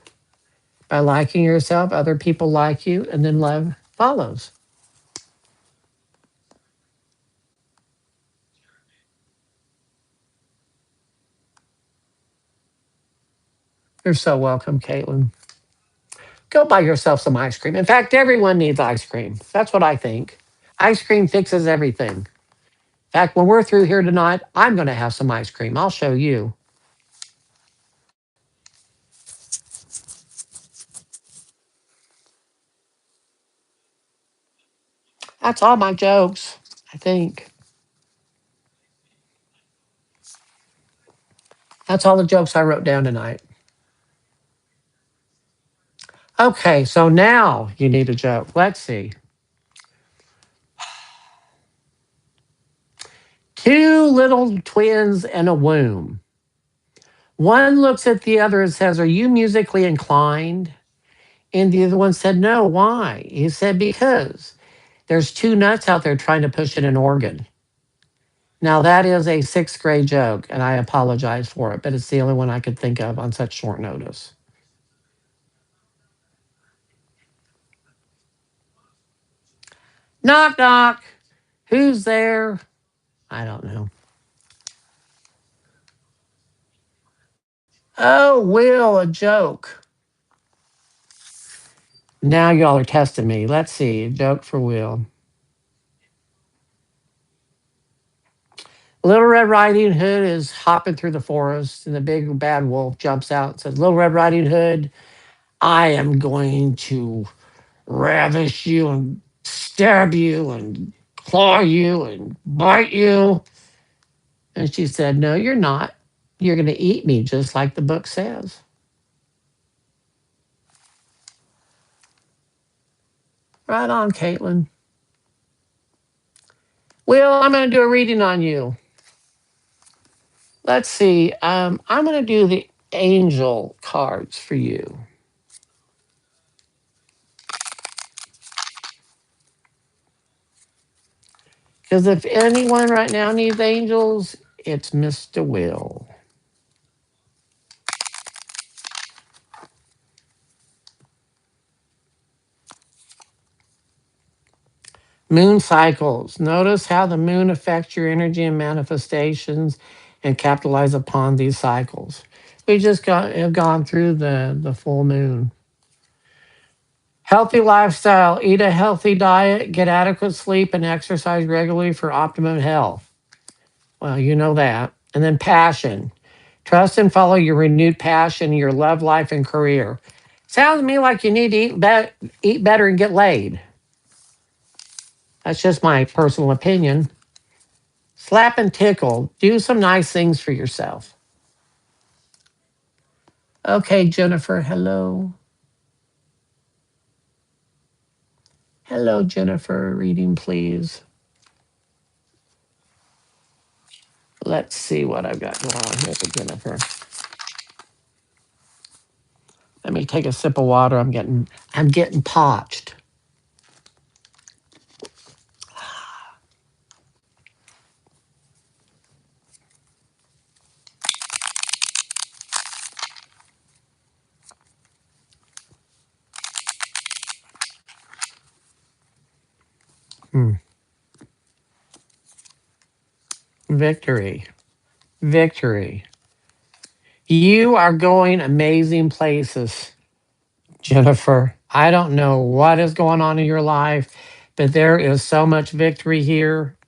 By liking yourself, other people like you, and then love follows. You're so welcome, Caitlin. Go buy yourself some ice cream. In fact, everyone needs ice cream. That's what I think. Ice cream fixes everything. In fact, when we're through here tonight, I'm going to have some ice cream. I'll show you. That's all my jokes, I think. That's all the jokes I wrote down tonight. Okay, so now you need a joke. Let's see. Two little twins in a womb. One looks at the other and says, "Are you musically inclined?" And the other one said, "No, why?" He said, "Because there's two nuts out there trying to push in an organ." Now, that is a sixth grade joke, and I apologize for it, but it's the only one I could think of on such short notice. Knock, knock. Who's there? I don't know. Oh, Will, a joke. Now y'all are testing me. Let's see. A joke for Will. Little Red Riding Hood is hopping through the forest, and the big bad wolf jumps out and says, "Little Red Riding Hood, I am going to ravish you and stab you and claw you and bite you." And she said, "No, you're not. You're going to eat me, just like the book says." Right on, Caitlin. Well, I'm going to do a reading on you. Let's see. I'm going to do the angel cards for you. Because if anyone right now needs angels, it's Mr. Will. Moon cycles. Notice how the moon affects your energy and manifestations and capitalize upon these cycles. We just have gone through the full moon. Healthy lifestyle. Eat a healthy diet, get adequate sleep, and exercise regularly for optimum health. Well, you know that. And then passion. Trust and follow your renewed passion, your love life, and career. Sounds to me like you need to eat better and get laid. That's just my personal opinion. Slap and tickle. Do some nice things for yourself. Okay, Jennifer, hello. Hello, Jennifer. Reading, please. Let's see what I've got going on here for Jennifer. Let me take a sip of water. I'm getting parched. Hmm. Victory. Victory. You are going amazing places, Jennifer. I don't know what is going on in your life, but there is so much victory here.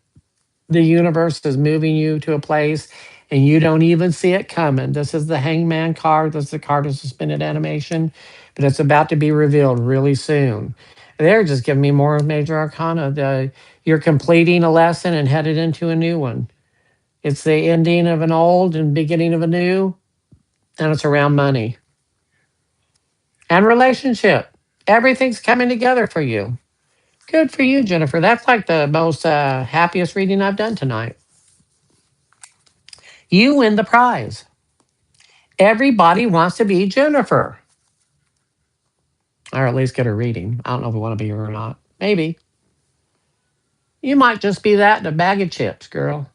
The universe is moving you to a place and you don't even see it coming. This is the hangman card. This is the card of suspended animation, but it's about to be revealed really soon. They're just giving me more major arcana. You're completing a lesson and headed into a new one. It's the ending of an old and beginning of a new, and it's around money and relationship. Everything's coming together for you. Good for you, Jennifer. That's like the most happiest reading I've done tonight. You win the prize. Everybody wants to be Jennifer, or at least get a reading. I don't know if we want to be her or not. Maybe. You might just be that in a bag of chips, girl.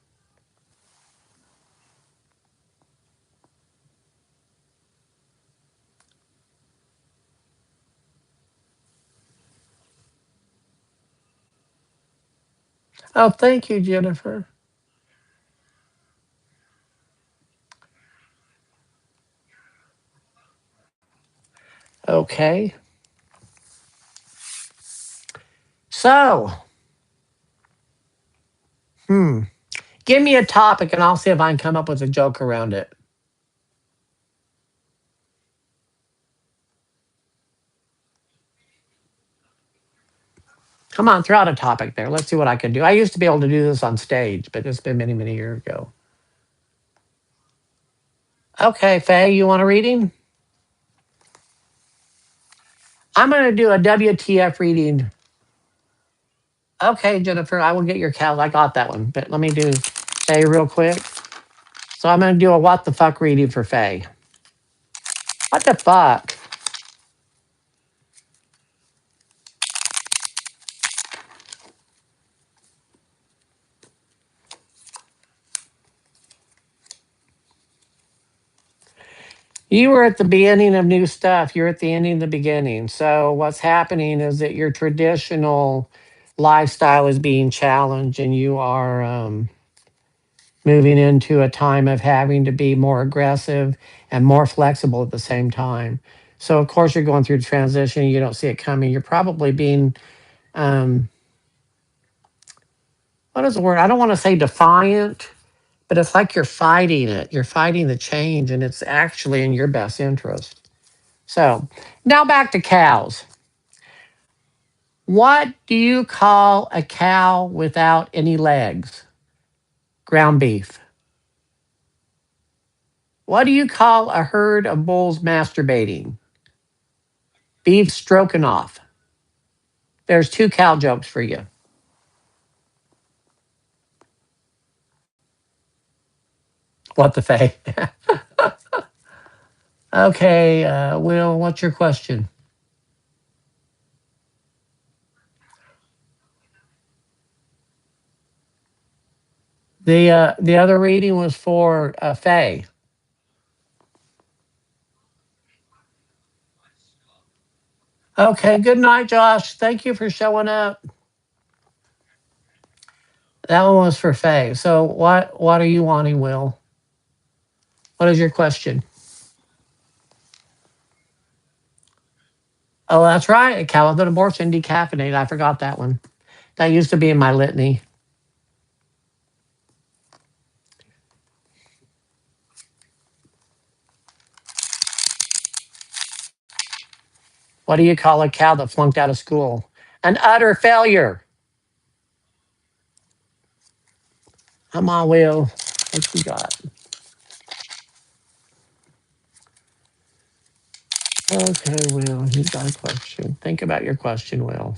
Oh, thank you, Jennifer. Okay. So, hmm. Give me a topic and I'll see if I can come up with a joke around it. Come on, throw out a topic there. Let's see what I can do. I used to be able to do this on stage, but it's been many, many years ago. Okay, Faye, you want a reading? I'm going to do a WTF reading. Okay, Jennifer, I will get your cows. I got that one. But let me do Faye real quick. So I'm going to do a what the fuck reading for Faye. What the fuck? You were at the beginning of new stuff. You're at the ending of the beginning. So what's happening is that your traditional lifestyle is being challenged, and you are moving into a time of having to be more aggressive and more flexible at the same time. So of course you're going through the transition. You don't see it coming. You're probably being um, what is the word? I don't want to say defiant, but it's like you're fighting it. You're fighting the change, and it's actually in your best interest. So now back to cows. What do you call a cow without any legs? Ground beef. What do you call a herd of bulls masturbating? Beef stroking off. There's two cow jokes for you. What the fay? Okay, Will, what's your question? The other reading was for Faye. Okay, good night, Josh. Thank you for showing up. That one was for Faye. So what are you wanting, Will? What is your question? Oh, that's right. A cow with an abortion decaffeinated. I forgot that one. That used to be in my litany. What do you call a cow that flunked out of school? An utter failure. Come on, Will. What you got? Okay, Will, you got a question. Think about your question, Will.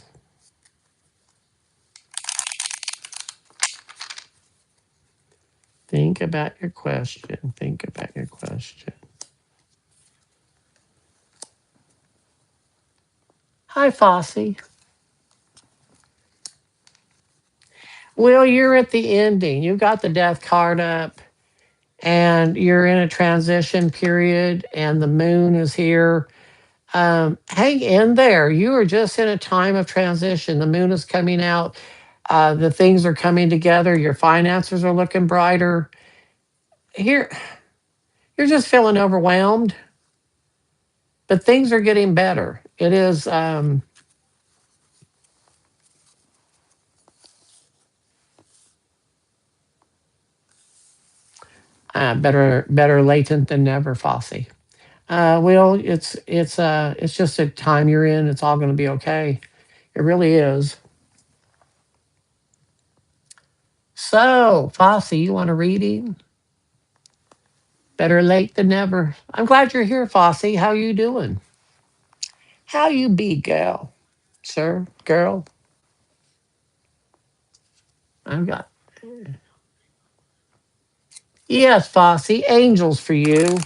Think about your question. Think about your question. Hi, Fossey. Will, you're at the ending. You got the death card up, and you're in a transition period, and the moon is here. Hang in there. You are just in a time of transition. The moon is coming out. The things are coming together. Your finances are looking brighter. Here, you're just feeling overwhelmed, but things are getting better. It is better latent than never, Fossey. Will, it's just a time you're in. It's all going to be okay. It really is. So, Fossey, you want a reading? Better late than never. I'm glad you're here, Fossey. How you doing? How you be, gal? Sir, girl? I've got. Yes, Fossey. Angels for you.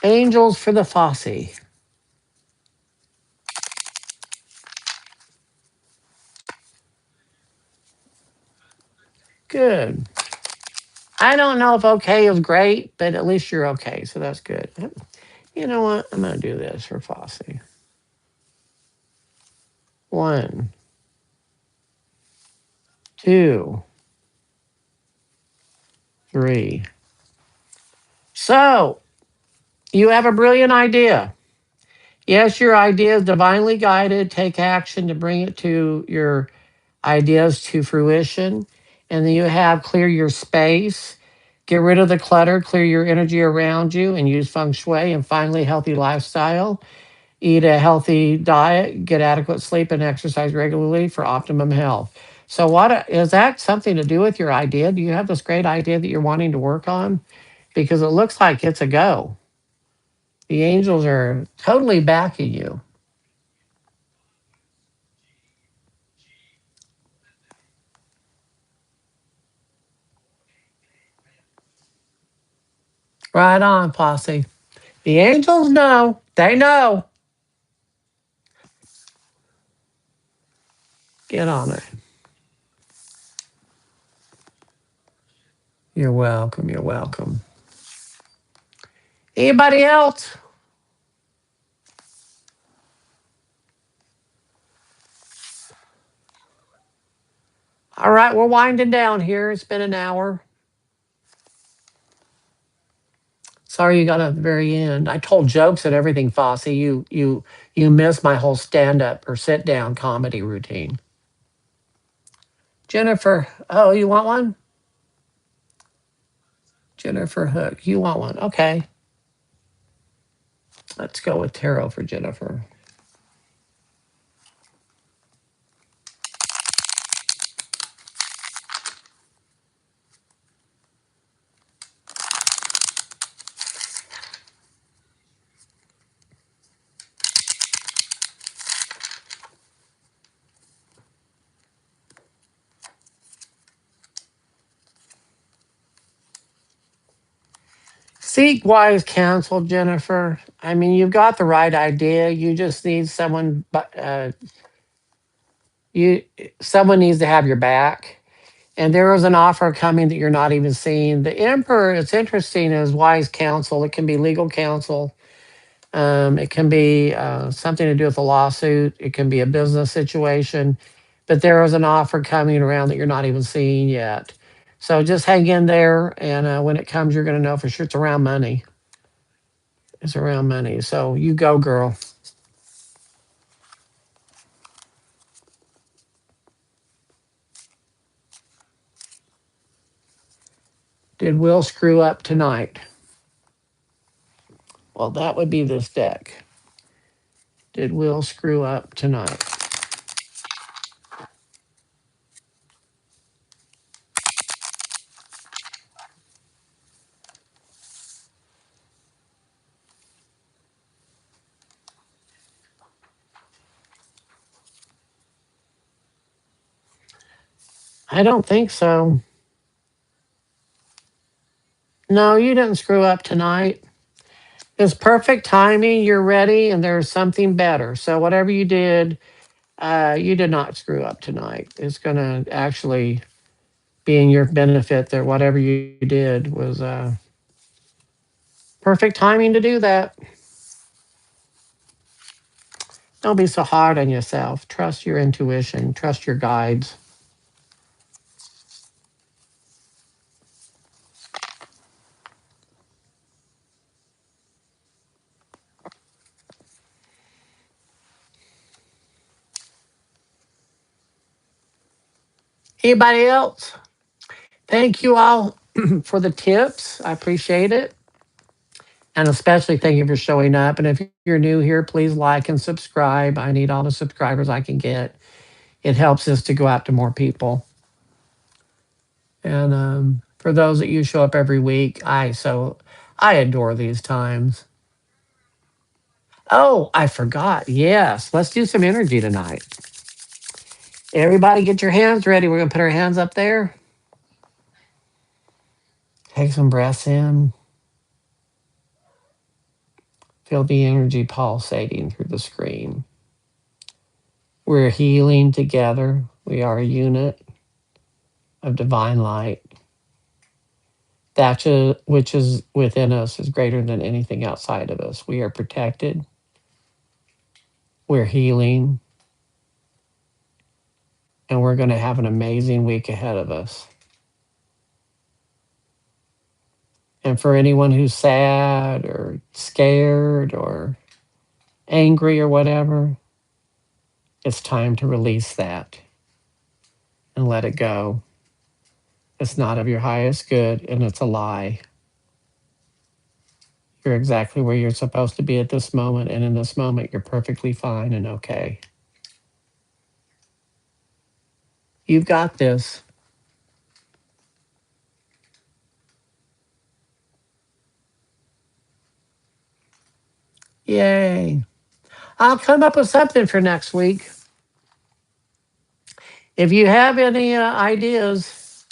Angels for the Fossey. Good. I don't know if okay is great, but at least you're okay, so that's good. You know what? I'm going to do this for Fossey. 1, 2, 3. So, you have a brilliant idea. Yes, your idea is divinely guided. Take action to bring it to your ideas to fruition. And then you have clear your space, get rid of the clutter, clear your energy around you, and use feng shui. And finally, healthy lifestyle. Eat a healthy diet, get adequate sleep, and exercise regularly for optimum health. So, what is that something to do with your idea? Do you have this great idea that you're wanting to work on? Because it looks like it's a go. The angels are totally backing you. Right on, Posse. The angels know. They know. Get on it. You're welcome. You're welcome. Anybody else? All right, we're winding down here. It's been an hour. Sorry you got at the very end. I told jokes and everything, Fosse. You missed my whole stand up or sit down comedy routine. Jennifer, oh, you want one? Jennifer Hook, you want one? Okay, let's go with tarot for Jennifer. Seek wise counsel, Jennifer. I mean, you've got the right idea. You just need someone, but you someone needs to have your back. And there is an offer coming that you're not even seeing. The Emperor, it's interesting, is wise counsel. It can be legal counsel. It can be something to do with a lawsuit. It can be a business situation. But there is an offer coming around that you're not even seeing yet. So just hang in there. And when it comes, you're going to know for sure it's around money. It's around money. So you go, girl. Did Will screw up tonight? Well, that would be this deck. Did Will screw up tonight? I don't think so. No, you didn't screw up tonight. It's perfect timing. You're ready, and there's something better. So whatever you did not screw up tonight. It's going to actually be in your benefit that whatever you did was perfect timing to do that. Don't be so hard on yourself. Trust your intuition. Trust your guides. Anybody else? Thank you all for the tips. I appreciate it. And especially thank you for showing up. And if you're new here, please like and subscribe. I need all the subscribers I can get. It helps us to go out to more people. And for those that you show up every week, I adore these times. Oh, I forgot. Yes, let's do some energy tonight. Everybody, get your hands ready. We're gonna put our hands up there. Take some breaths in. Feel the energy pulsating through the screen. We're healing together. We are a unit of divine light. That which is within us is greater than anything outside of us. We are protected. We're healing. And we're going to have an amazing week ahead of us. And for anyone who's sad or scared or angry or whatever, it's time to release that and let it go. It's not of your highest good, and it's a lie. You're exactly where you're supposed to be at this moment, and in this moment, you're perfectly fine and okay. You've got this. Yay. I'll come up with something for next week. If you have any ideas,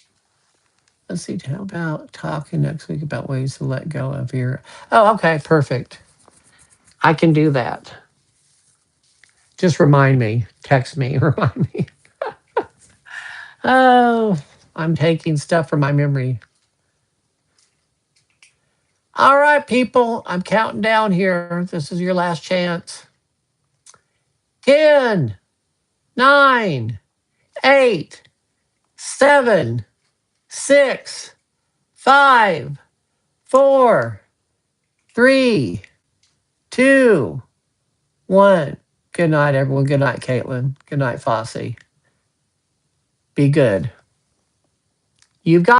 Let's see. How about talking next week about ways to let go of your? Oh, okay, perfect. I can do that. Just remind me. Text me. Remind me. Oh, I'm taking stuff from my memory. All right, people. I'm counting down here. This is your last chance. 10, 9, 8, 7, 6, 5, 4, 3, 2, 1. Good night, everyone. Good night, Caitlin. Good night, Fosse. Be good. You've got